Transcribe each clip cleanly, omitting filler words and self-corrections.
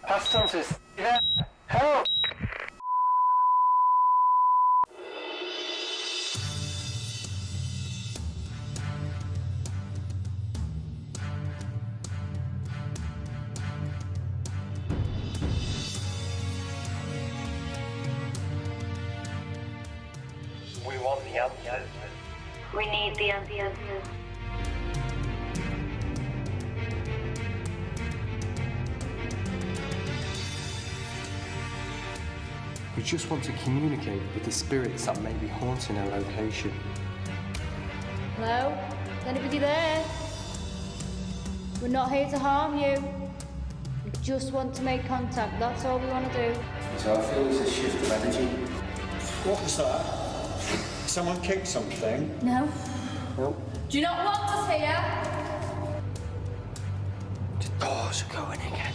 Past hunters, yeah, help! We want the answers. We need the answers. We just want to communicate with the spirits that may be haunting our location. Hello? Is anybody there? We're not here to harm you. We just want to make contact, that's all we want to do. So I feel there's a shift of energy. What was that? Someone kicked something? No? Nope. Do you not want us here? The doors are going again.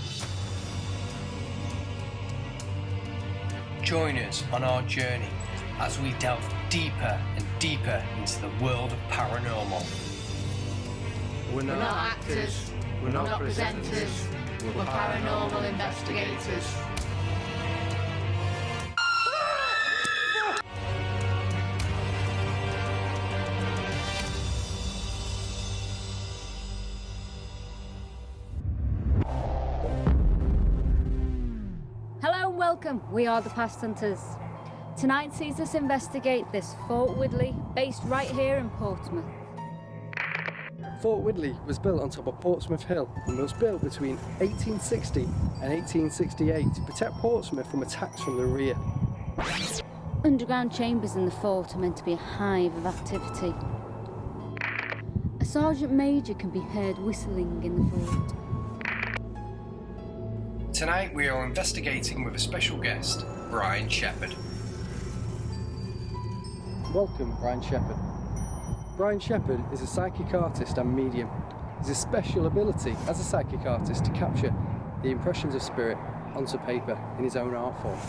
Join us on our journey as we delve deeper and deeper into the world of paranormal. We're not actors, we're not presenters, we're paranormal investigators. Hello and welcome, we are the Past Hunters. Tonight sees us investigate this Fort Widley, based right here in Portsmouth. Fort Widley was built on top of Portsmouth Hill and was built between 1860 and 1868 to protect Portsmouth from attacks from the rear. Underground chambers in the fort are meant to be a hive of activity. A sergeant major can be heard whistling in the fort. Tonight we are investigating with a special guest, Brian Shepherd. Welcome, Brian Shepherd. Brian Shepherd is a psychic artist and medium. He has a special ability as a psychic artist to capture the impressions of spirit onto paper in his own art form.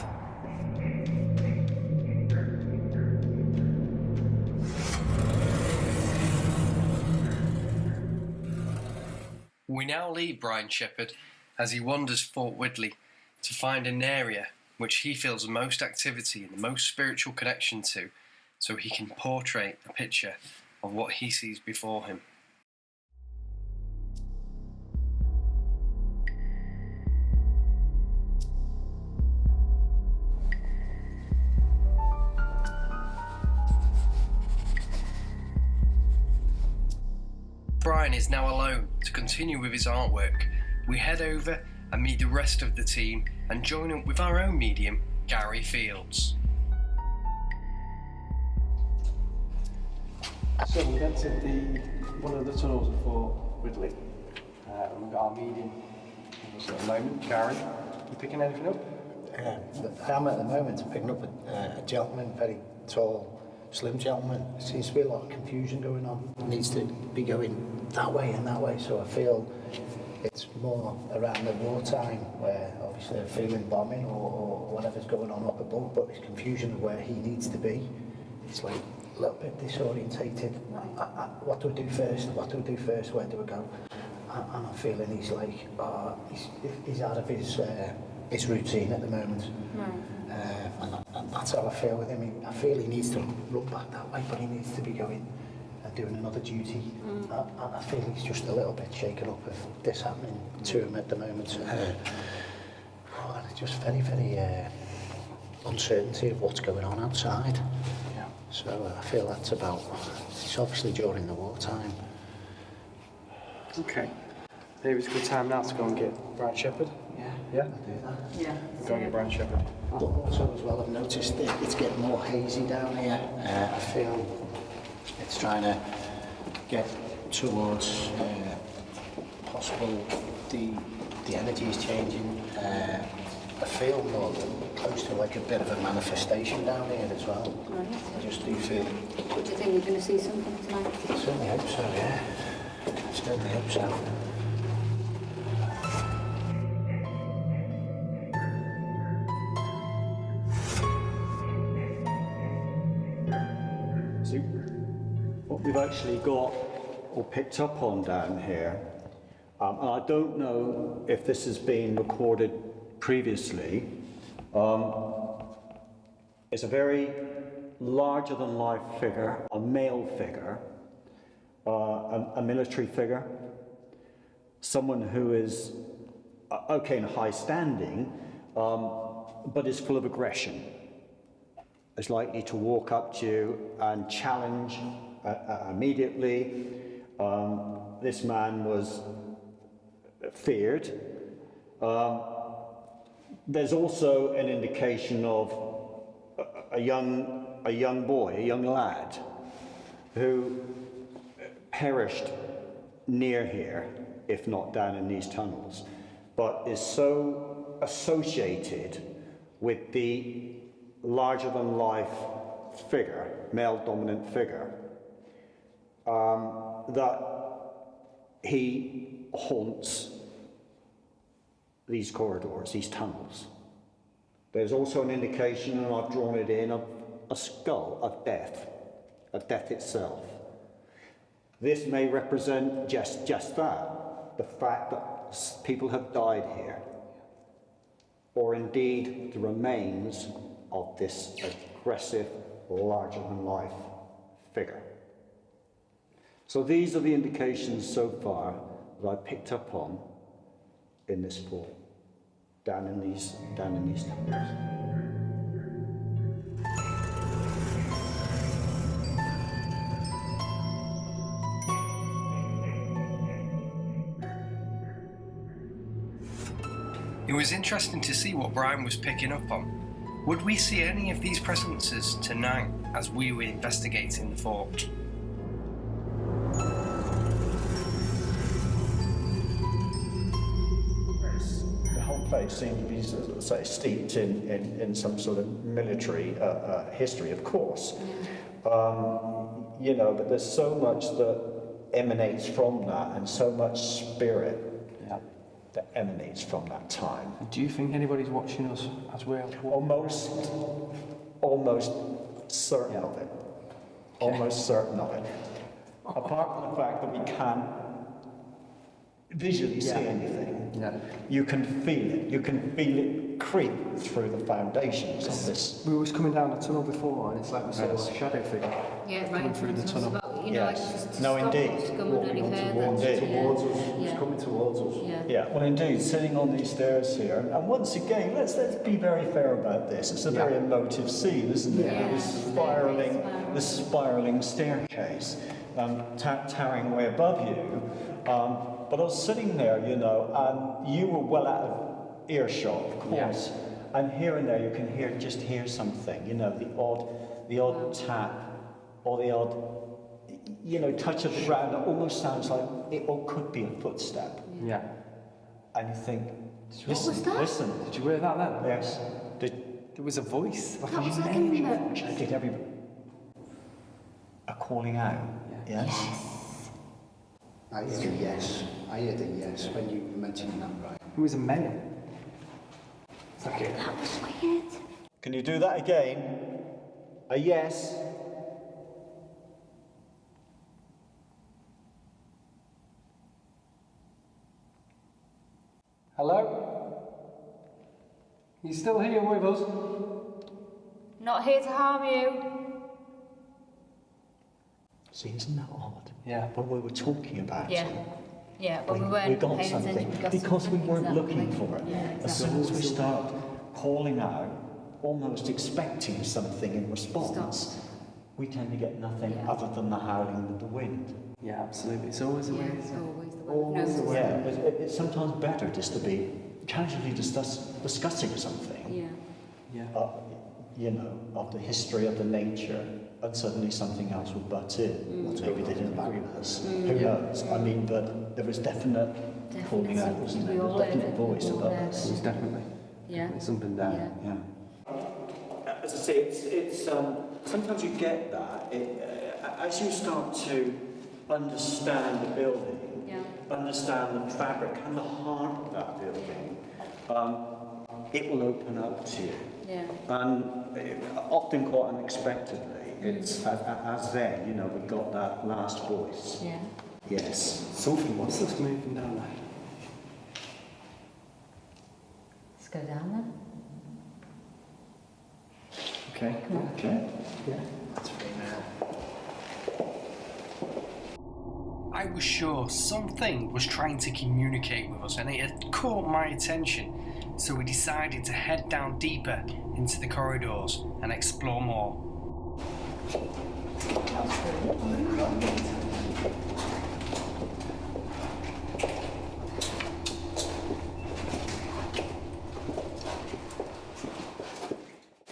We now leave Brian Shepherd as he wanders Fort Widley to find an area which he feels the most activity and the most spiritual connection to, so he can portray a picture of what he sees before him. Brian is now alone to continue with his artwork. We head over and meet the rest of the team and join up with our own medium, Gary Fields. So we've entered one of the tunnels of Fort Widley. We've got our medium with us at the moment, Gary. You picking anything up? I am at the moment picking up a gentleman, very tall, slim gentleman. There seems to be a lot of confusion going on. It needs to be going that way and that way, so I feel it's more around the wartime where obviously they're feeling bombing or whatever's going on up above, but there's confusion of where he needs to be. It's like a little bit disorientated. What do I do first? What do I do first? Where do I go? And I'm feeling he's like, he's out of his routine at the moment. And that's how I feel with him. I feel he needs to run back that way, but he needs to be going and doing another duty. And I feel he's just a little bit shaken up of this happening to him at the moment. And it's just very, very uncertainty of what's going on outside. So I feel that's it's obviously during the wartime. Okay. Maybe it's a good time now to go and get Brian Shepherd. Yeah? I'll do that. Yeah. Go and get Brian Shepherd. But also as well, I've noticed that it's getting more hazy down here. I feel it's trying to get towards possible the energy is changing. I feel more close to like a bit of a manifestation down here as well. Right. I just do feel. Do you think we're going to see something tonight? I certainly hope so, yeah. I certainly hope so. So, what we've actually got or picked up on down here, and I don't know if this has been recorded previously, is a very larger-than-life figure, a male figure, a military figure, someone who is, okay, in high standing, but is full of aggression, is likely to walk up to you and challenge immediately. This man was feared. There's also an indication of a young boy, a young lad, who perished near here, if not down in these tunnels, but is so associated with the larger-than-life figure, male-dominant figure, that he haunts these corridors, these tunnels. There's also an indication, and I've drawn it in, of a skull, of death itself. This may represent just that, the fact that people have died here, or indeed the remains of this aggressive, larger-than-life figure. So these are the indications so far that I picked up on in this fall, down in these tunnels. It was interesting to see what Brian was picking up on. Would we see any of these presences tonight as we were investigating the fort? The whole place seemed to be, say, steeped in some sort of military history, of course. You know, but there's so much that emanates from that, and so much spirit that emanates from that time. Do you think anybody's watching us as we're Almost certain of it. Almost certain of it. Apart from the fact that we can't visually see anything, you can feel it. You can feel it creep through the foundations of this. We was coming down the tunnel before, and it's like we saw a shadow figure coming through the tunnel. No, indeed. It's coming towards us. Yeah, well, indeed, sitting on these stairs here, and once again, let's be very fair about this. It's a very emotive scene, isn't it? This spiraling staircase, towering way above you. But I was sitting there, you know, and you were well out of earshot, of course. And here and there, you can hear something, you know, the odd tap, or the odd, you know, touch of the ground. It almost sounds like it all could be a footstep. Yeah. And you think, What was that? listen. Did you hear that then? Yes. There was a voice. That was like in the... Did everybody a calling out? Yes. I heard a yes. I heard a yes when you mentioned that, right? It was a male. That was weird. Can you do that again? A yes. Hello? You still here with us? Not here to harm you. See, isn't that odd? Yeah. When we were talking about Yeah. it, Yeah, but we weren't we got paying something attention. We got because we something, weren't exactly. looking for it. Yeah, As exactly. soon as we start calling out, almost expecting something in response, Stops. we tend to get nothing Yeah. other than the howling of the wind. Yeah, absolutely. It's always the Yeah, way. it's always the way. Always the way. Yeah, it's sometimes better just to be casually discussing something, Yeah. Yeah. you know, of the history of the nature, and suddenly something else would butt in. Maybe they didn't agree with us. Who knows? I mean, but there was definite calling out, wasn't there? We There all was definite heard it. voice We all above heard us. It was definitely Yeah. something there. Yeah. Yeah. As I say, it's sometimes you get that as you start to understand the building, Yeah. understand the fabric and the heart of that building. It will open up to you, Yeah. and often quite unexpectedly. It's as then, you know, we got that last voice. Yeah. Yes. Something was just moving down there. go down then. Okay. Okay. Yeah. That's female. I was sure something was trying to communicate with us and it had caught my attention, so we decided to head down deeper into the corridors and explore more.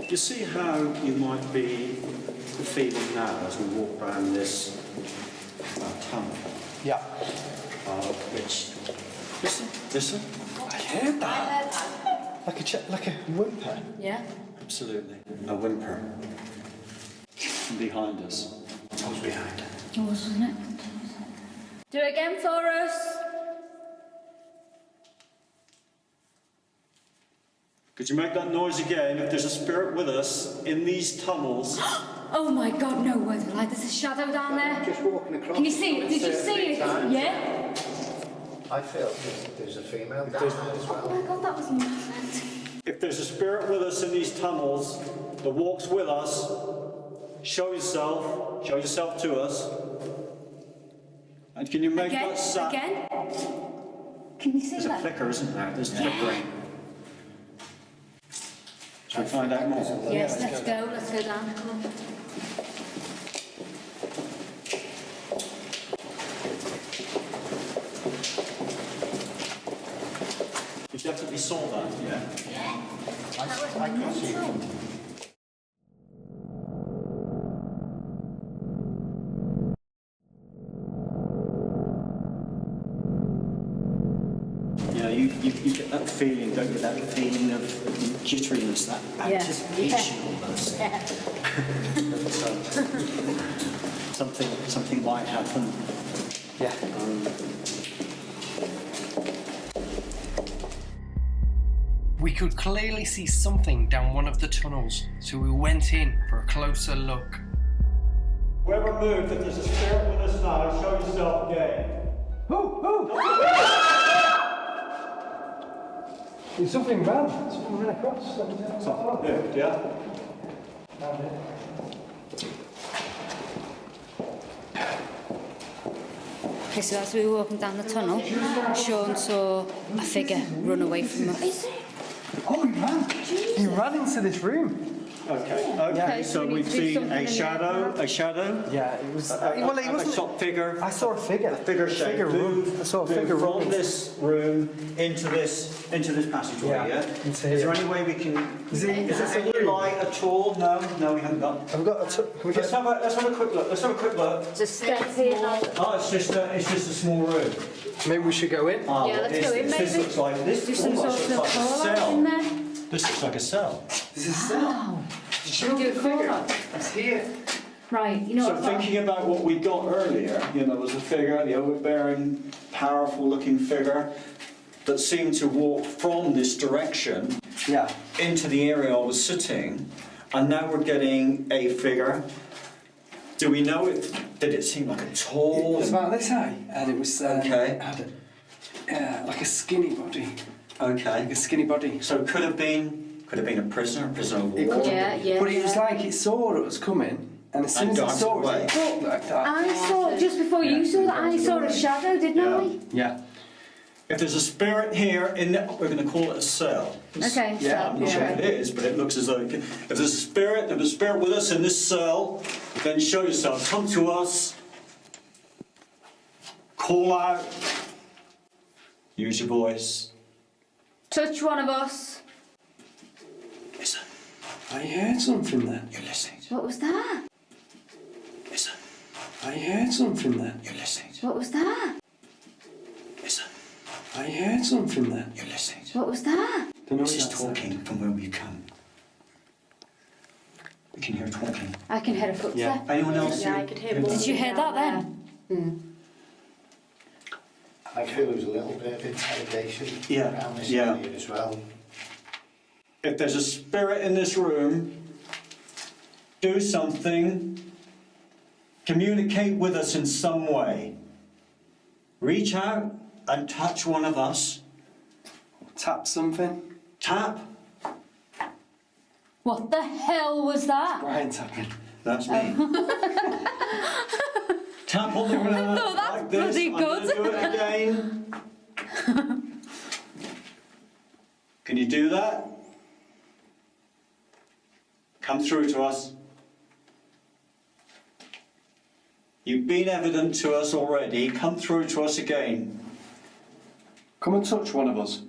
You see how you might be feeling now as we walk around this tunnel? Yeah. Which, listen. I heard that. Like a whimper. Yeah. Absolutely. A whimper. Behind us. What's behind her? Yours, wasn't it? Do it again for us. Could you make that noise again if there's a spirit with us in these tunnels? Oh my God, no words of lie. There's a shadow down there. Just walking across. Can you see it? Did you see it? Yeah? I feel there's a female down there as Oh well. my God, that was mad. If there's a spirit with us in these tunnels that walks with us, show yourself to us. And can you make Again? that sound? Again? Can you see There's a that? flicker, isn't there? There's flickering. Shall we find out more? Yes, let's go. Let's go down. Come on. You definitely saw that, yeah? I can see it. Yeah, you get that feeling, don't you? That feeling of jitteriness, that anticipation almost. Something might happen. Yeah. We could clearly see something down one of the tunnels, so we went in for a closer look. Whoever moved, if there's a spirit with us now, show yourself again. There's something ran. Something ran across. Moved, yeah? Okay, so as we were walking down the tunnel, Sean saw a figure run away from us. Oh, he ran. He ran into this room. Okay, so we've seen a shadow. Yeah, it was. Well, it was a figure. I saw a figure. A figure shape move. I saw a figure from run. this room into this passageway. Yeah. Into Is here. there any way we can? Is it any light at all? No, we haven't got. I've got a. Can we Let's get? have a quick look. Just step here now. Oh, it's just a small room. Maybe we should go in. Oh, Yeah, let's go in, This maybe. looks like this. Do some almost sort looks of like a call out cell. in there. This looks like a cell. This is cell. Should we do a call out? It's here. Right, you know So what? thinking about what we got earlier, there was a figure, the overbearing, powerful-looking figure that seemed to walk from this direction Yeah. into the area I was sitting, and now we're getting a figure. Do we know it? Did it seem like a tall? It was about this high, and it was. Okay. Had like a skinny body. Okay. Like a skinny body. So it could have been a prisoner of It war. could Yeah, yeah. But it was like it saw us coming, and as soon And as it darted saw away. us, it like that. I saw, just before you saw that, I saw a shadow, didn't I? Yeah. If there's a spirit here, we're going to call it a cell. Okay, Yeah, so, I'm not sure what it is, but it looks as though if there's a spirit with us in this cell, then show yourself. Come to us. Call out. Use your voice. touch one of us. Listen. I heard something then. You're listening. What was that? Listen. I heard something then. You're listening. What was that? Listen. I heard something then. You're listening. What was that? Don't know This what is that talking from where we come. We can hear talking. I can hear a footstep. Yeah. Anyone else? Yeah, I could hear Did you hear that then? I feel there was a little bit of interrogation Yeah, around this yeah. area as well. If there's a spirit in this room, do something. Communicate with us in some way. Reach out and touch one of us. Tap something. Tap. What the hell was that? Brian tapping. That's me. Tap on the ground I thought that's like this. bloody I'm going to do it again. Can you do that? Come through to us. You've been evident to us already. Come through to us again. Come and touch one of us.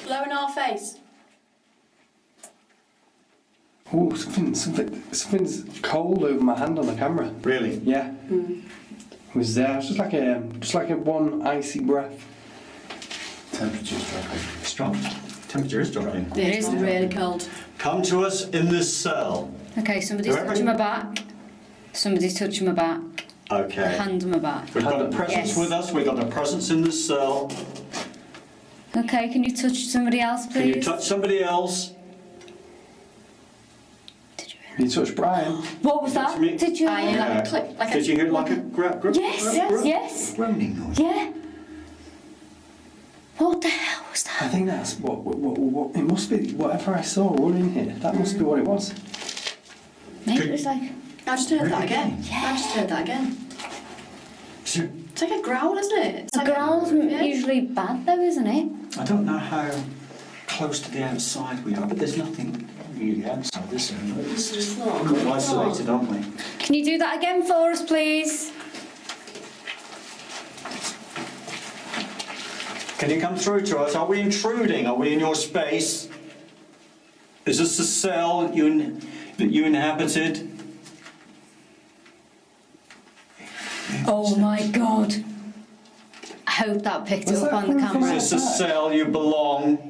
Blow in our face. Oh, something's cold over my hand on the camera. Really? Yeah. It was there. It's just like a one icy breath. Temperature's dropping. It's dropped. Temperature is dropping. It is really cold. Come to us in this cell. Okay, somebody's Whoever- touching my back. Somebody's touching my back. Okay. Hand on my back. We've got a presence Yes. with us. We've got a presence in this cell. Okay, can you touch somebody else, Can you please? touch somebody else? You touched Brian. What was that? Touch me. Did you? I hear like a click, like a... Did you hear like a grab? Yes, yes. Groaning noise. Yeah. What the hell was I that? think that's what it must be. Whatever I saw running here, that must be what it was. Maybe it was like. I just heard that again. Yeah. I just heard that again. So, It's like a growl, isn't it? It's A like growl's usually bad though, isn't it? I don't know how close to the outside we are, but there's nothing really outside this area. It's quite isolated, aren't we? Can you do that again for us, please? Can you come through to us? Are we intruding? Are we in your space? Is this the cell that you inhabited? Oh my god. I hope that picked it Was up that on the coming from camera. Is this the cell you belong?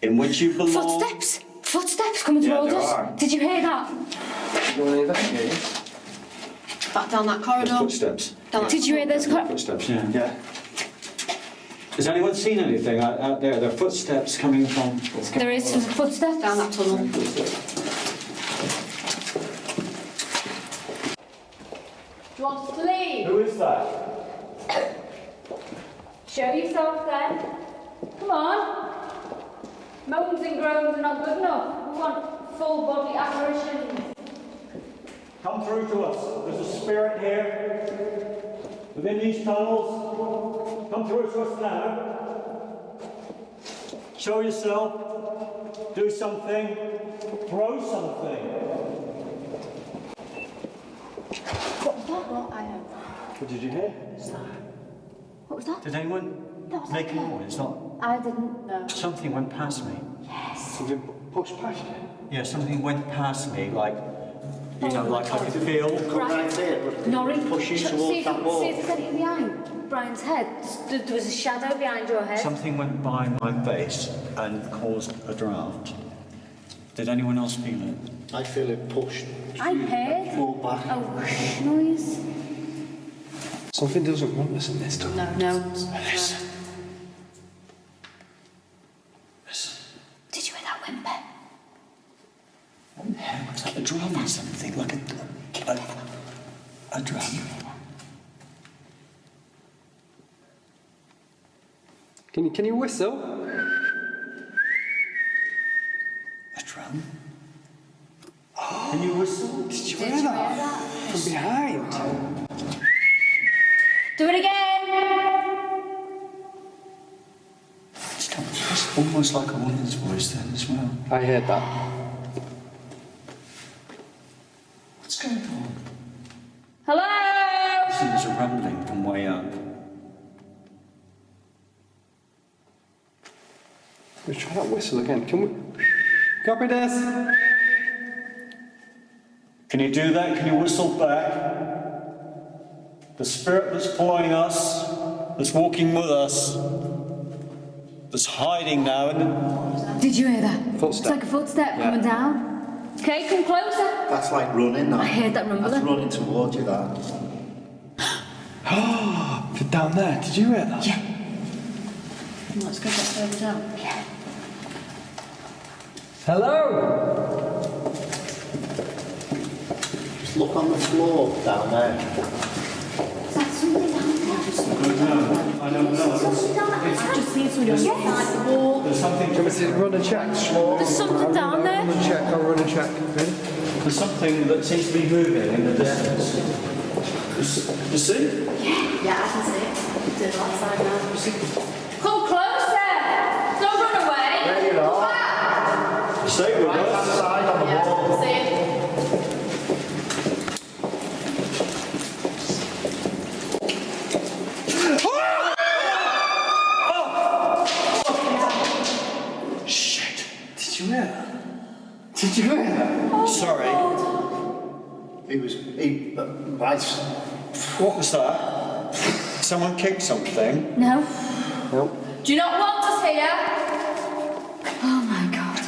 In which you belong? Footsteps! Footsteps coming Yeah, towards there us. are. Did you hear that? You want to investigate? back down that corridor. Footsteps. Down that Did you hear those? Footsteps, yeah. Has anyone seen anything out there? There are footsteps coming from... There is some footsteps. down that tunnel. Do you want us to leave? Who is that? Show yourself then. Come on. Moans and groans are not good enough. We want full body apparitions. Come through to us. There's a spirit here. Within these tunnels. Come through to us now. Show yourself. Do something. Throw something. What? I know. What did you hear? What was that? Did anyone make a noise? Not... I didn't. No. Something went past me. Something pushed past you. Yeah, something went past me, like, you know, like I could feel. Norrie, push you see towards if, that wall. see if there's anything behind Brian's head. There was a shadow behind your head. Something went by my face and caused a draft. Did anyone else feel it? I feel it pushed. I heard Fall back. a whoosh noise. Something doesn't want us in this tunnel. No. Listen. Did you hear that whimper? What the hell was that? A drum or something? Like a drum? Can you whistle? A drum? Can you whistle? Did you hear that? From behind. Do it again! It's almost like a woman's voice then as well. I heard that. What's going on? Hello! Listen, there's a rumbling from way up. Let's try that whistle again. Can we? Copy this. Can you do that? Can you whistle back? The spirit that's following us, that's walking with us, that's hiding now, and Did you hear that? Footstep. It's like a footstep Yeah. coming down. Okay, come closer. That's like running, that. I heard that rumbling. That's running towards you, that. Down there. Did you hear that? Yeah. Let's go back further down. Yeah. Hello. Just look on the floor down there. Is that something down there? I don't know. Something down there. see somebody on the side of the wall. There's something. Do you want me to run and check? There's something down there. I'll run and check. Ready? There's something that seems to be moving in the distance. You see? Yeah, I can see it. To the left side now. Come closer! Don't run away! There you are. Stay with Right us. hand side on the Yeah, I wall. can see it. Shit. Did you hear that? Did you hear that? Sorry. What was that? Someone kicked something. No. Nope. Do you not want us here? Oh my god.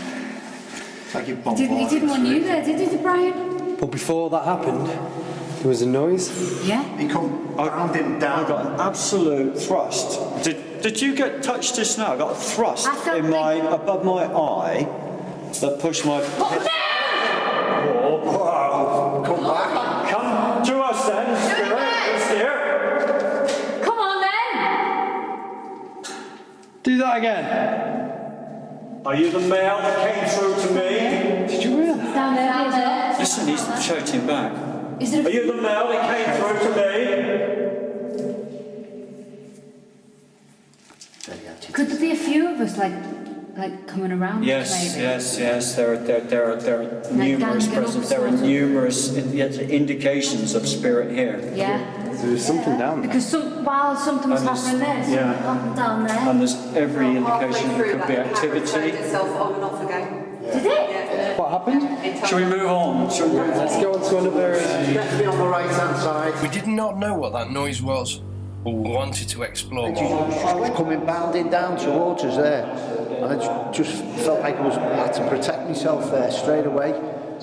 It's like you He didn't want you there, did he, Brian? But before that happened, there was a noise. Yeah. He come bounding I down. got an absolute thrust. Did you get touched just now? I got a thrust I felt in my above my eye that pushed my. Come back. Come to us then, Spirit. It's here. Come on then! Do that again. Are you the male that came through to me? Did you hear that? Down there. Listen, he's shouting back. Is there Are you the male that came through to me? Could there be a few of us, like coming around? Yes, maybe? yes. There are numerous ganging up present. There are sort of. numerous indications of spirit here. Yeah. There's something down there. Because while something was And there's- happening there, something yeah. happened down there. And there's every indication there could be activity. itself on and off again. Did it? What happened? Shall we move on? Shall we move on? Let's go on to another. Let's be on the right hand side. We did not know what that noise was, but we wanted to explore more. Coming bounding down towards us there, and I just felt like I had to protect myself there straight away. It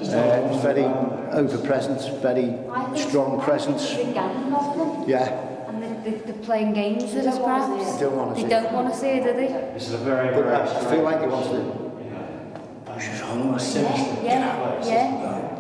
was very over-presence, very strong presence. Big gang of them. Yeah, And they're playing games with us, perhaps. They don't want to They see don't it. want to see it, do they? This is a very, but very I feel like they wanted to. Yeah.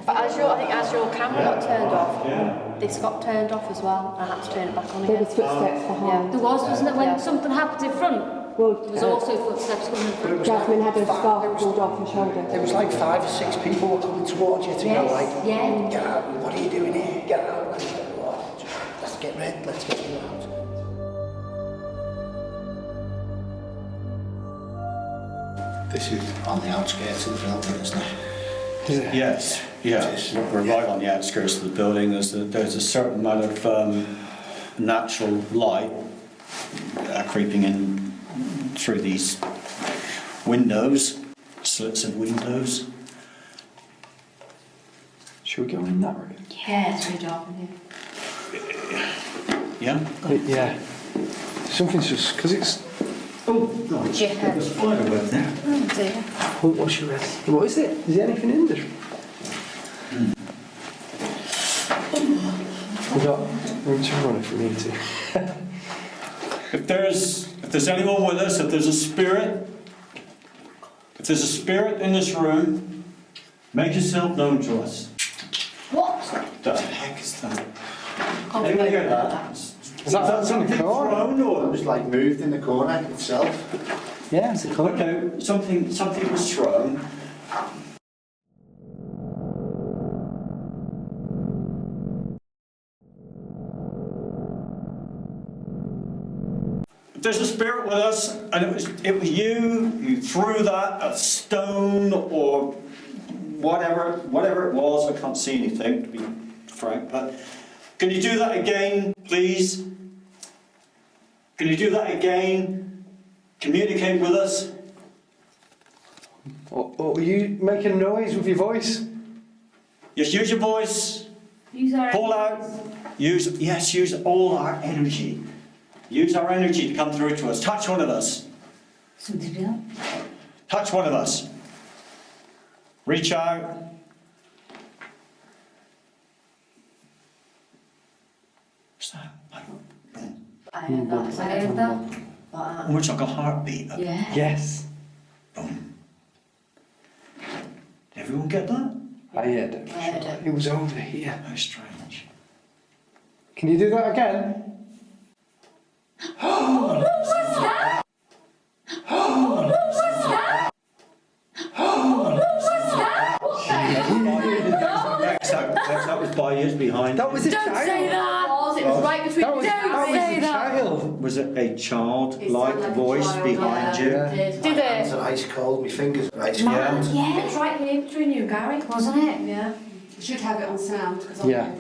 But I think as your camera got turned off, this got turned off as well. I had to turn it back on There again. was footsteps behind. There was, wasn't it, when Yeah. something happened in front? Well, There was also footsteps coming in front. Jasmine had her scarf pulled off her shoulder. There was like 5 or 6 people were coming towards you to go Yes, like, yeah. get out, what are you doing here? Get out. And I go, "Oh, let's get rid, let's get you out. This is on the outskirts of the building, isn't it? Yes, we're right on the outskirts of the building. There's a certain amount of natural light creeping in through these windows, slits of windows. Should we go in that room? Yeah, it's really dark in here. Yeah? Yeah. Something's just because it's. Oh, no, it's Yeah. there's a spider web there. Oh dear. What's your What is it? Is there anything in this room? We've got room to run if we need to. If there's anyone with us, if there's a spirit in this room, make yourself known to us. What? The heck is that? Anyone hear that? Is that something something car? thrown It or? was like moved in the corner itself. Yeah, it's a car. Okay, something was thrown. If there's a spirit with us, and it was you threw that at stone or whatever it was. I can't see anything, to be frank. But can you do that again, please? Can you do that again? Communicate with us. Or you making a noise with your voice? Just use your voice. Use our Pull out. Use all our energy. Use our energy to come through to us. Touch one of us. Something to do. Touch one of us. Reach out. What's that? I heard that. I heard that. Almost like a heartbeat. Yeah. Yes. Boom. Did everyone get that? I heard it. I heard it. It was over here. How strange. Can you do that again? What was that? is behind That you? was a Don't child. say that! It was right between That was, the that two. was say a that. child. Was it a childlike It sounded like a voice child, behind you? Yeah. It Did My hands it? are ice cold, my fingers are ice cold. Yeah. It Yeah. was right here between you and Gary. Wasn't it? Yeah. You should have it on sound because Yeah.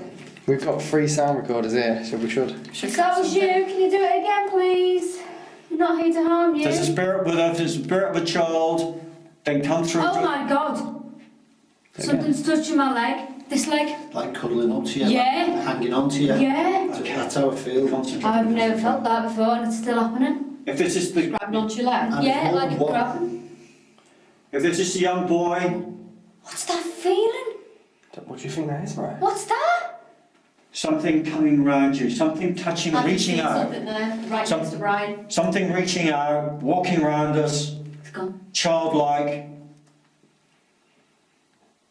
We've got 3 sound recorders here, so we should. If that was you, can you do it again, please? We're not here to harm you. There's a spirit with us, there's a spirit of a child, then come through Oh to... my god! Something's touching my leg. This leg. Like cuddling up to you, Yeah. like hanging on to you. Yeah. That's how I feel. Concentrate. I've never felt that before and it's still happening. If this is the... Grabbing onto your leg. And Yeah, it's like a what- grabbing. If this is a young boy, What's that feeling? What do you think that is, right? What's that? something coming round you, something touching, I can reaching see out. something there, right Some- next to Brian. Something reaching out, walking round us, It's gone. childlike.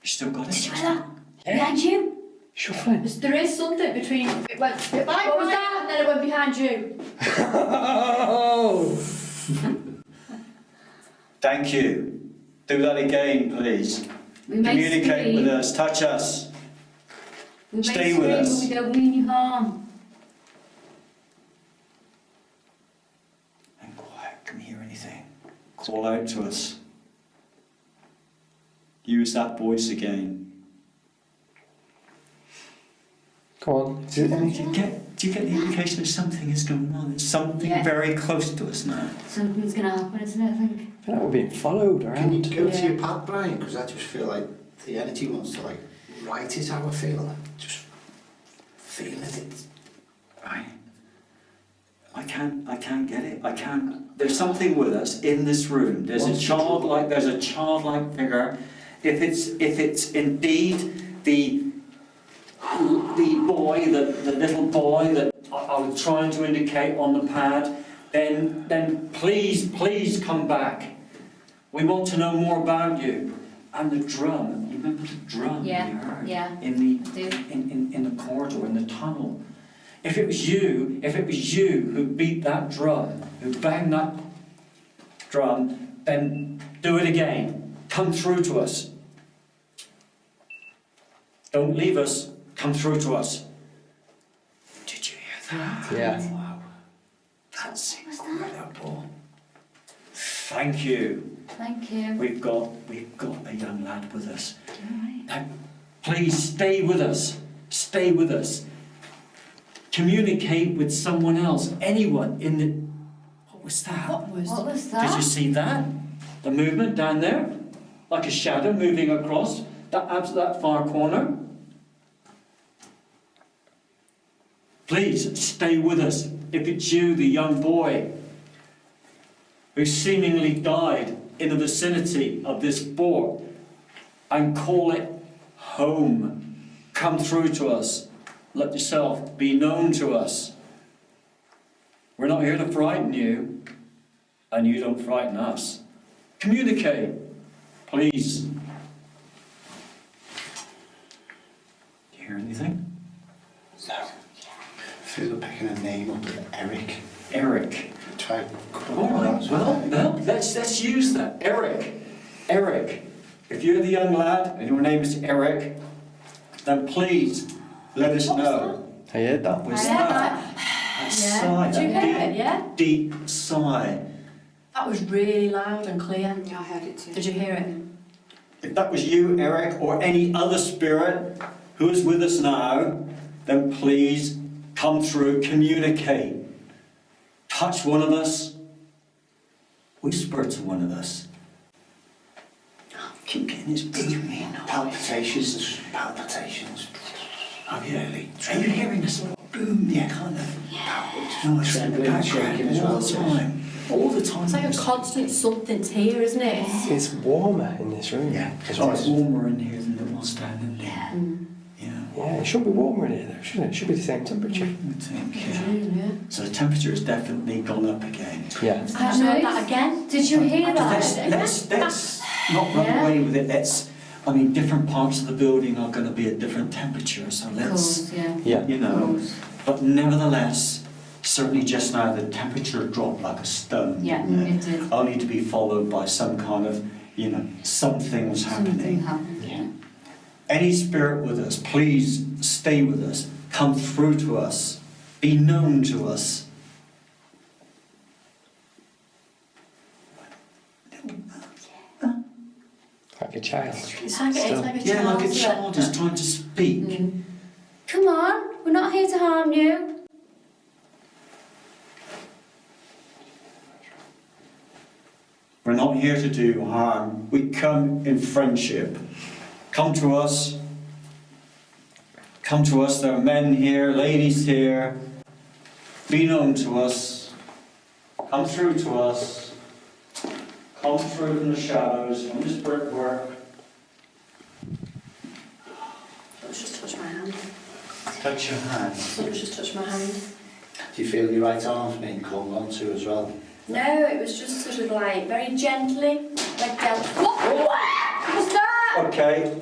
You still got Did it? you hear that? Behind you? Shuffling. There is something between. It went. What was that? And then it went behind you. Oh! Thank you. Do that again, please. We may Communicate scream. with us, touch us. We may Stay with scream, us. but we don't mean you harm. And quiet, can we hear anything? Call out to us. Use that voice again. Come on. Is it anything? Do you get the indication that something is going on? There's something Yeah. very close to us now. Something's gonna happen, isn't it, I think? I feel like we're being followed Can you around. go to Yeah. your pad, Brian? Because I just feel like the energy wants to like write it how I feel. Just feeling it. Right. I can't get it. I can't. There's something with us in this room. There's a childlike figure. If it's indeed the boy, the little boy that I was trying to indicate on the pad, then please come back. We want to know more about you. And the drum. You remember the drum Yeah, you heard? yeah, In the I do. in the corridor, in the tunnel. If it was you who beat that drum, who banged that drum, then do it again. Come through to us. Don't leave us. Come through to us. Did you hear that? Yeah. Wow. That's incredible. Thank you. Thank you. We've got a young lad with us. Alright. Now, please stay with us. Stay with us. Communicate with someone else. Anyone in the... What was that? What was? What was Did that? you see that? The movement down there? Like a shadow moving across that far corner? Please stay with us. If it's you, the young boy who seemingly died in the vicinity of this fort, and call it home. Come through to us. Let yourself be known to us. We're not here to frighten you, and you don't frighten us. Communicate, please. Do you hear anything? No. I feel like picking a name up with Eric. Eric. Try. All right, well, let's use that. Eric. If you're the young lad and your name is Eric, then please let us know. I heard that. Was I heard that sigh, Did you that hear it? Yeah. deep sigh? That was really loud and clear. Yeah, I heard it too. Did you hear it? If that was you, Eric, or any other spirit who is with us now, then please come through, communicate. Touch one of us. Whisper to one of us. Keep getting this booming. Palpitations. Oh, yeah. Are you hearing this boom? Yeah, kind of. Noise in the Trembling, shaking background as all well, the yes. time. All the time. It's like a constant something's here, isn't it? It's warmer in this room. Yeah. It's always warmer in here than it was down in there. Yeah. Yeah, it should be warmer in here though, shouldn't it? It should be the same temperature. I would think, yeah. Yeah. So the temperature has definitely gone up again. Yeah. Have you heard that again? Did you hear that? Let's not run Yeah. away with it. Different parts of the building are going to be at different temperatures, so let's, Cool, yeah. Yeah. you know. But nevertheless, certainly just now the temperature dropped like a stone. Yeah, didn't it did. Only to be followed by some kind of, something was Something happening. happened, yeah. Any spirit with us, please stay with us. Come through to us. Be known to us. Like a child. It's like a Yeah, child. like a child is trying to speak. Come on, we're not here to harm you. We're not here to do harm. We come in friendship. Come to us. Come to us. There are men here, ladies here. Be known to us. Come through to us. Come through from the shadows, from this brickwork. Let's just touch my hand. Touch your hand. Let's just touch my hand. Do you feel your right arm's being clung onto as well? No, it was just sort of like very gently, like what was that? Okay.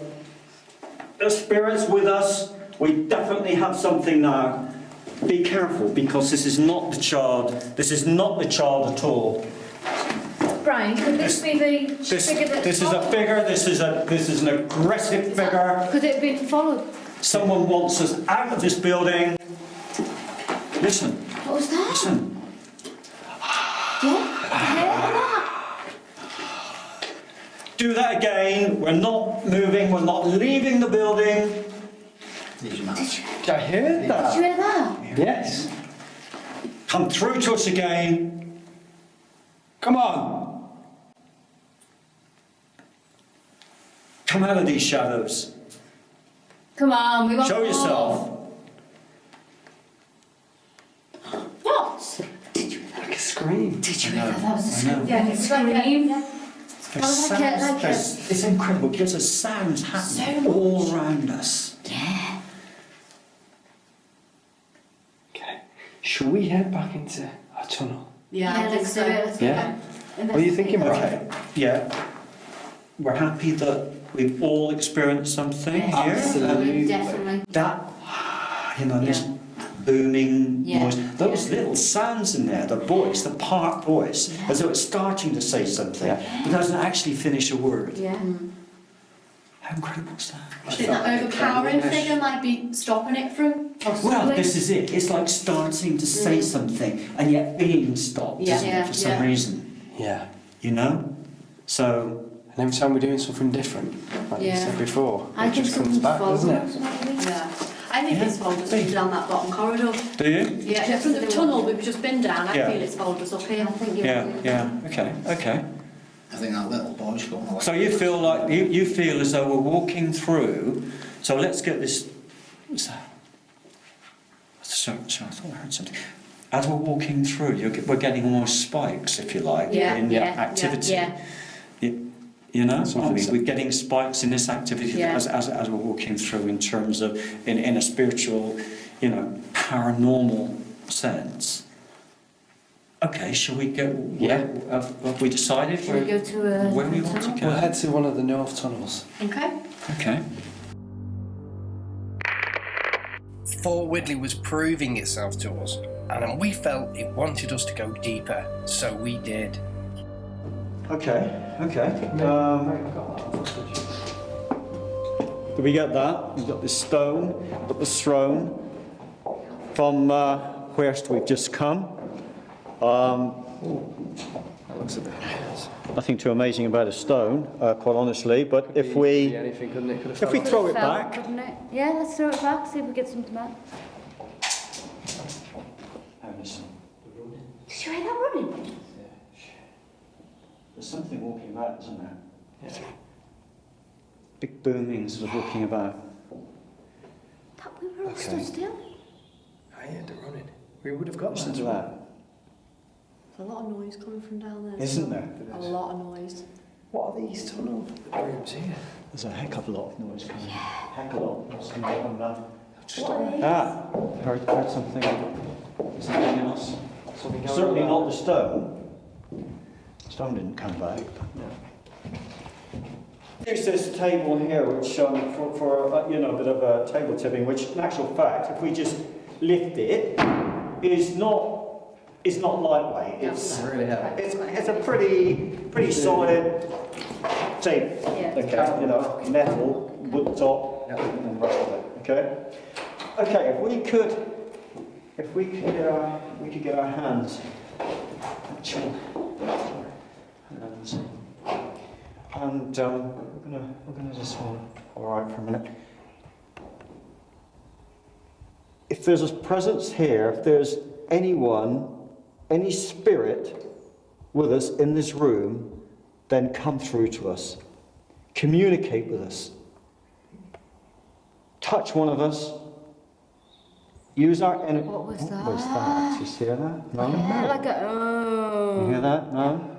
The spirit's with us. We definitely have something now. Be careful, because this is not the child. This is not the child at all. Brian, could this be the figure that's This is a figure. This is an aggressive figure. Could it have been followed? Someone wants us out of this building. Listen. What was that? Listen. Do that again. We're not moving. We're not leaving the building. These mats. Did I hear that? Did you hear that? Yes. Come through to us again. Come on. Come out of these shadows. Come on, we want Show more. yourself. What? Like a scream. Did you hear that? That was a I know. scream. Yeah, it's like a... There's like a- sounds, like a- it's incredible because there's sounds happening all around us. Yeah. Okay. Shall we head back into our tunnel? Yeah, I think let's do so. it. Let's do Yeah. it. What are you thinking, Brian? Okay. Yeah. We're happy that we've all experienced something here. Absolutely. Definitely. That, this booming Yeah. noise, those little sounds in there, the voice, the part voice, as though it's starting to say something, but doesn't actually finish a word. Yeah. How incredible is that? I think that overpowering figure might be stopping it from possibly. Well, this is it. It's like starting to say something and yet being stopped, Yeah. isn't it, for some Yeah. reason? Yeah. You know? So, And every time we're doing something different, like you Yeah. said before, I it think just comes something's back, doesn't following it? us, maybe. Yeah. I think Yeah. it's followed us up down that bottom corridor. do you? Yeah, from the tunnel we've just been down, I Yeah. feel it's followed us up here. I think you're Yeah. Okay. I think that little boy's going away. So you feel like you feel as though we're walking through. So let's get this. What's that? So I thought I heard something. As we're walking through, we're getting almost spikes, if you like, Yeah, in yeah, activity. yeah. You know, Something aren't we? so- We're getting spikes in this activity Yeah. as we're walking through, in terms of in a spiritual, paranormal sense. Okay, shall we go? Yeah. Have we decided Should we go to where we want to tunnel? go? We'll head to one of the north tunnels. Okay. Okay. Fort Widley was proving itself to us, and we felt it wanted us to go deeper, so we did. Okay. Did we get that? We've got this stone, got this throne from whence we've just come. That looks a bit. Nothing too amazing about a stone, quite honestly. But if Be we anything, couldn't it? Could have if we fell throw it Fell, back, couldn't it? Yeah, let's throw it back, see if we get something back. Did you hear that running? there's something walking about, isn't there? Yeah. Big booming sort of walking about. That we were all Okay. stood still. I heard it running. We would have got Listen that. to that. There's a lot of noise coming from down there. Isn't there? A lot of noise. What are these tunnel rooms here? There's a heck of a lot of noise coming. Heck of a lot of noise coming from that. Just Heard something. Something else. something going Certainly on. not the stone. Stone didn't come back. There's this table here, which for a bit of a table tipping, which in actual fact, if we just lift it, is not lightweight. It's really heavy. it's a pretty solid table. Yeah. Okay, metal, wood top. and then the rest of it. Okay. Okay. If we could get our hands. Chill. Hands. And we're gonna just hold all right for a minute. If there's a presence here, if there's anyone, any spirit with us in this room, then come through to us. Communicate with us. Touch one of us. Use our energy. What was that? What was that? Did you hear that? No? Yeah, like a You hear that? No?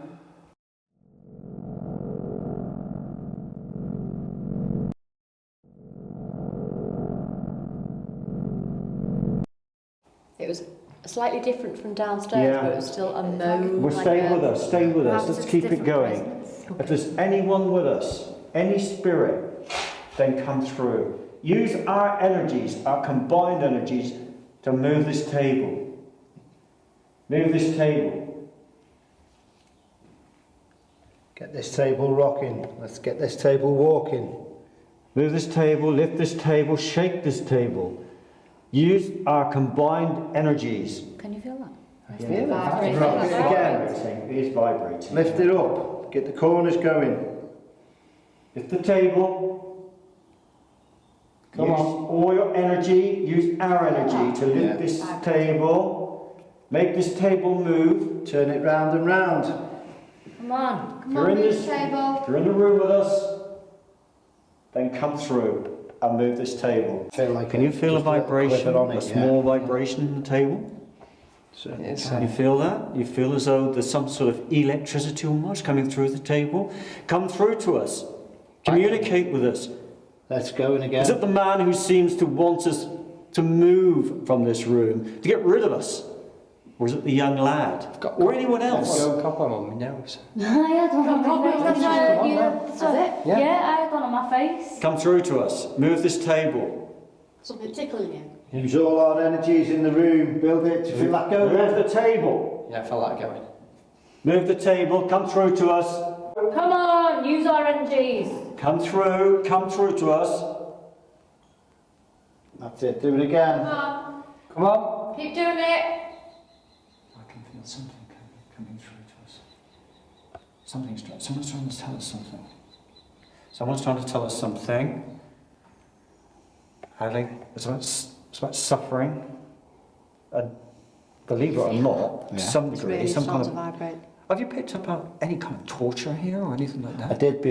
It was slightly different from downstairs, but it was still a moan. Well, stay with us, stay with us. Let's keep it going. If there's anyone with us, any spirit, then come through. Use our energies, our combined energies, to move this table. Move this table. Get this table rocking. Let's get this table walking. Move this table, lift this table, shake this table. Use our combined energies. Can you feel that? I feel it. Rock it again. It is vibrating. Lift it up. Get the corners going. Lift the table. Come use on. all your energy, use our energy to lift this table. Make this table move. Turn it round and round. Come on. Come on, this table. If you're in the room with us, then come through and move this table. Can you feel a vibration, a small vibration in the table? You feel that? You feel as though there's some sort of electricity almost coming through the table? Come through to us. Communicate with us. Let's go in again. Is it the man who seems to want us to move from this room, to get rid of us? Or is it the young lad? Or anyone else? I've got a copper on my nose. I had one on my face. That's why I I had one on my face. Come through to us. Move this table. Something tickling you. Use all our energies in the room. Build it. Do you feel that going? Move the table. Yeah, I felt that going. Move the table. Come through to us. Come on, use our energies. Come through to us. That's it. Do it again. Come on. Come on. Keep doing it. I can feel something coming through to us. Someone's trying to tell us something. Someone's trying to tell us something. It's about suffering. And believe it or not, to some degree, Really some kind starts to of. vibrate. Have you picked up any kind of torture here or anything like that? I did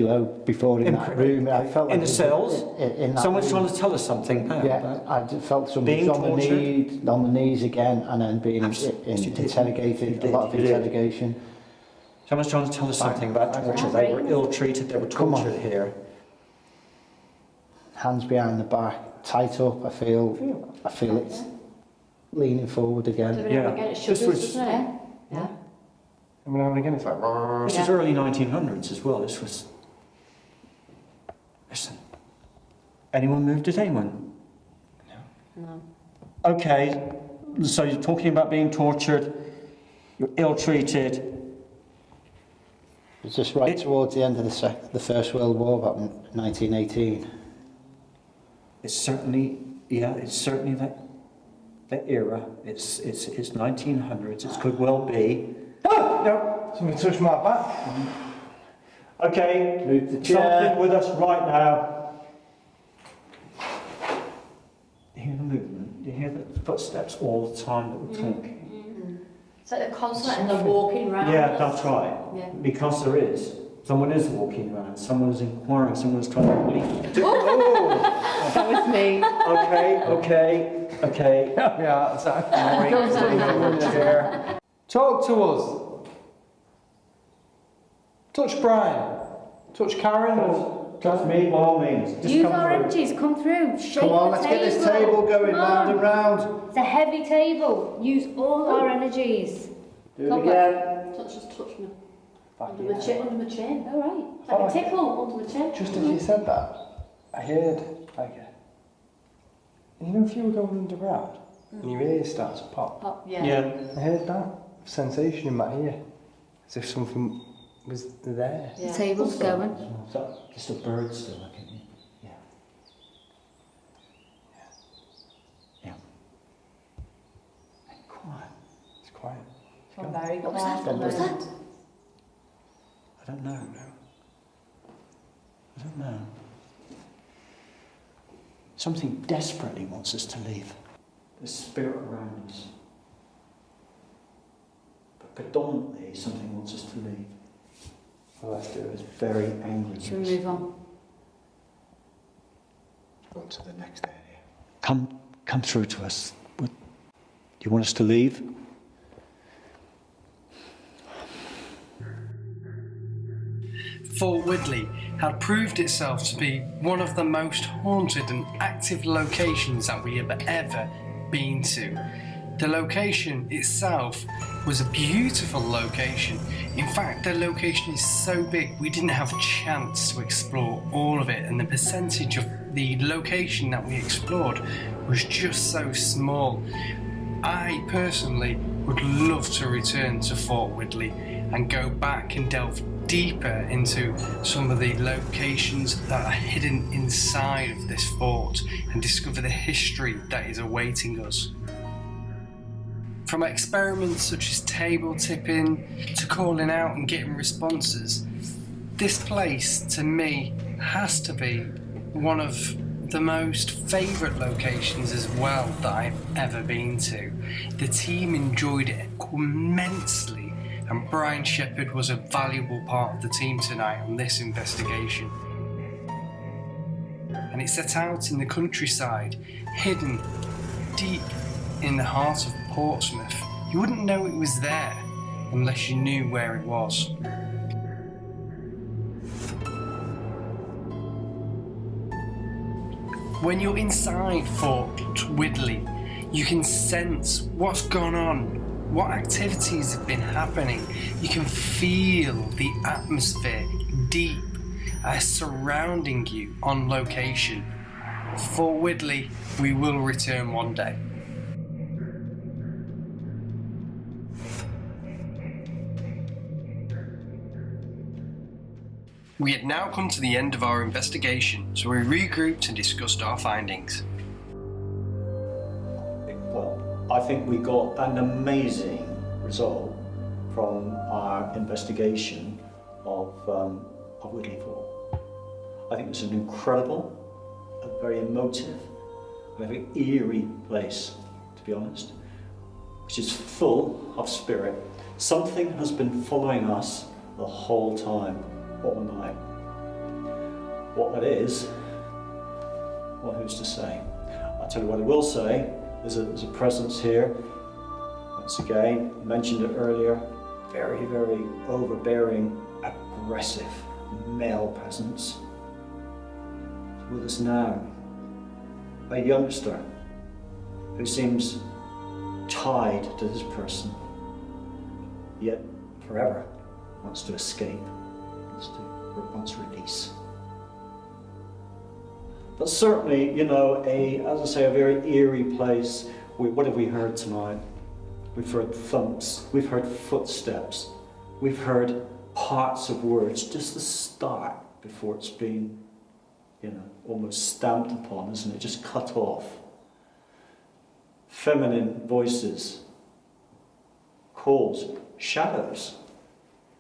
before in that room. I felt like in the cells. In that Someone's room. trying to tell us something now. Yeah, I just felt somebody being on the knees again, and then being interrogated. A lot of interrogation. Someone's trying to tell us something about torture. They were ill-treated. They were tortured here. Hands behind the back, tight up. I feel it's leaning forward again. Again, it shudders, doesn't it? Yeah. Every now and again, it's like. This is early 1900s as well. This was. Listen. Anyone moved it? Anyone? No. Okay. So you're talking about being tortured. You're ill-treated. It was just right towards the end of the First World War, about 1918. It's certainly that era. It's 1900s. It could well be. No, somebody touched my back. Okay, Move the chair. something with us right now. You hear the movement. You hear the footsteps all the time that we're talking. It's like they're constant and they're walking round. Yeah, that's right. Yeah. Because there is. Someone is walking around. Someone is inquiring. Someone's trying to leave. That was me. Okay. Yeah, exactly. Comes from the chair. Talk to us. Touch Brian. Touch Karen. Or Touch me by all means. Just Use come our through. energies. Come through. Shake Come on, the let's get this table going Come round on. and round. It's a heavy table. Use all our energies. Do it Come again. Touch me. Under my chin. All right. Like a tickle under the chin. just as you said that, I heard like you know if you were going underground and your ear starts to pop. Yeah. I heard that sensation in my ear, as if something was there. The table's going. Is that just a bird still looking at me? Yeah. take What was off. that? What was that? I don't know. I don't know. Something desperately wants us to leave. There's spirit around us. But predominantly, something wants us to leave. Oh, it's very angry. Should we move on? On to the next area. Come through to us. Do you want us to leave? Fort Widley had proved itself to be one of the most haunted and active locations that we have ever been to. The location itself was a beautiful location. In fact, the location is so big we didn't have a chance to explore all of it, and the percentage of the location that we explored was just so small. I personally would love to return to Fort Widley and go back and delve deeper into some of the locations that are hidden inside of this fort and discover the history that is awaiting us. From experiments such as table tipping to calling out and getting responses, this place to me has to be one of the most favourite locations as well that I've ever been to. The team enjoyed it immensely, and Brian Shepherd was a valuable part of the team tonight on this investigation. And it set out in the countryside, hidden deep in the heart of Portsmouth. You wouldn't know it was there unless you knew where it was. When you're inside Fort Widley, you can sense what's gone on, what activities have been happening. You can feel the atmosphere deep surrounding you on location. Fort Widley, we will return one day. We had now come to the end of our investigation, so we regrouped and discussed our findings. Well, I think we got an amazing result from our investigation of Widley Fort. I think it's an incredible, a very emotive, a very eerie place, to be honest, which is full of spirit. Something has been following us the whole time, all night. What that is, well, who's to say? I'll tell you what I will say. There's a presence here. Once again, I mentioned it earlier, very, very overbearing, aggressive male presence. With us now, a youngster who seems tied to this person, yet forever wants to escape, wants release. But certainly, you know, as I say, a very eerie place. What have we heard tonight? We've heard thumps, we've heard footsteps, we've heard parts of words, just the start before it's been, you know, almost stamped upon, isn't it? Just cut off. Feminine voices, calls, shadows.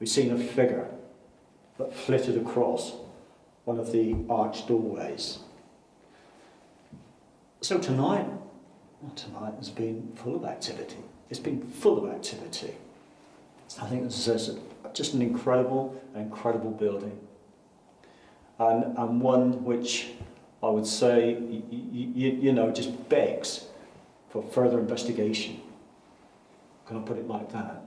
We've seen a figure that flitted across one of the arched doorways. So tonight has been full of activity. It's been full of activity. I think this is just an incredible building. And one which I would say, you know, just begs for further investigation. Can I put it like that?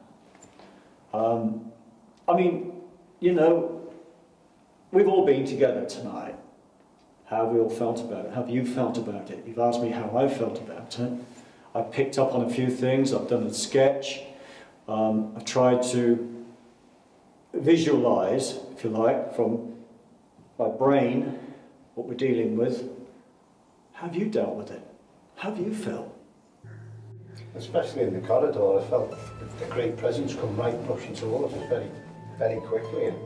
I mean, you know, we've all been together tonight. How have we all felt about it? How have you felt about it? You've asked me how I felt about it. I picked up on a few things. I've done a sketch. I've tried to visualise, if you like, from my brain what we're dealing with. How have you dealt with it? How have you felt? Especially in the corridor, I felt the great presence come right rushing towards us very, very quickly, and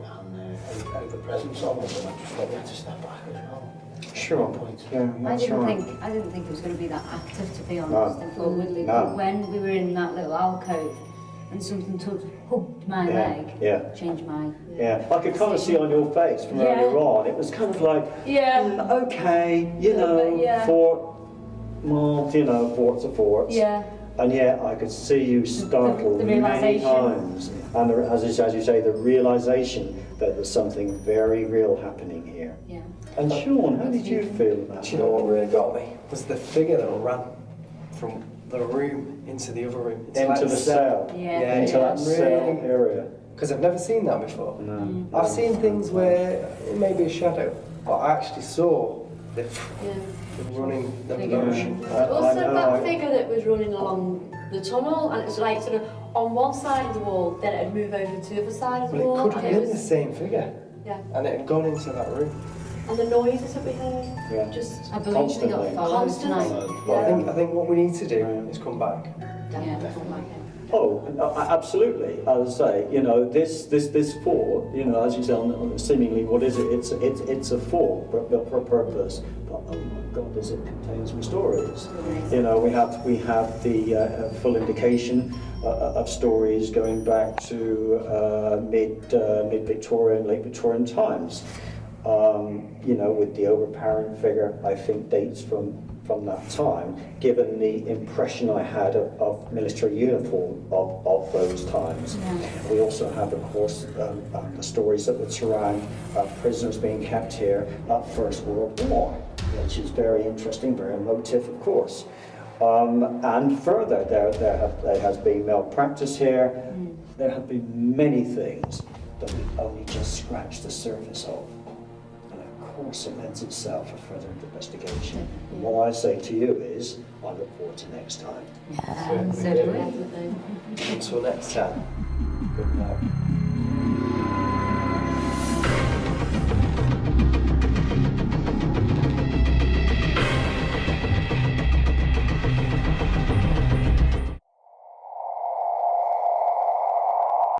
the presence of us, and I just felt we had to step back as well. Sure. I didn't think it was going to be that active, to be honest, in Fort Widley. No. But when we were in that little alcove, and something hugged my Yeah, leg, yeah. changed my... Yeah, I could kind of see on your face from Yeah. earlier on, it was kind of like, okay, you Little know, bit, yeah. forts are forts. Yeah. And yet I could see you startled the many realisation. times. And as you say, the realisation that there's something very real happening here. Yeah. And Sean, how did you feel about Do you know what really got me? Was the figure that ran from the room into the other room. Into the cell. Yeah. Into that cell area. Because I've never seen that before. No. I've seen things where it may be a shadow, but I actually saw the running the motion. Also, that figure that was running along the tunnel, and it was like sort of on one side of the wall, then it'd move over to the other side of the wall. Well, it could have and been the same figure. Yeah. And it had gone into that room. And the noises that we heard, Yeah. just I believe we got followed Constantly. tonight. But I think what we need to do is come back. Yeah. Oh, absolutely. As I say, you know, this fort, you know, as you say, seemingly, what is it? It's a fort built for a purpose. But oh my God, does it contain some stories? You know, we have the full indication of stories going back to mid-Victorian, late Victorian times. You know, with the overpowering figure, I think dates from that time, given the impression I had of military uniform of those times. Yeah. We also have, of course, the stories that would surround prisoners being kept here at First World War, which is very interesting, very emotive, of course. And further, there has been malpractice here. There have been many things that we only just scratched the surface of. Of course, it lends itself for further investigation. And what I say to you is, I look forward to next time. So do we. Until next time, good night.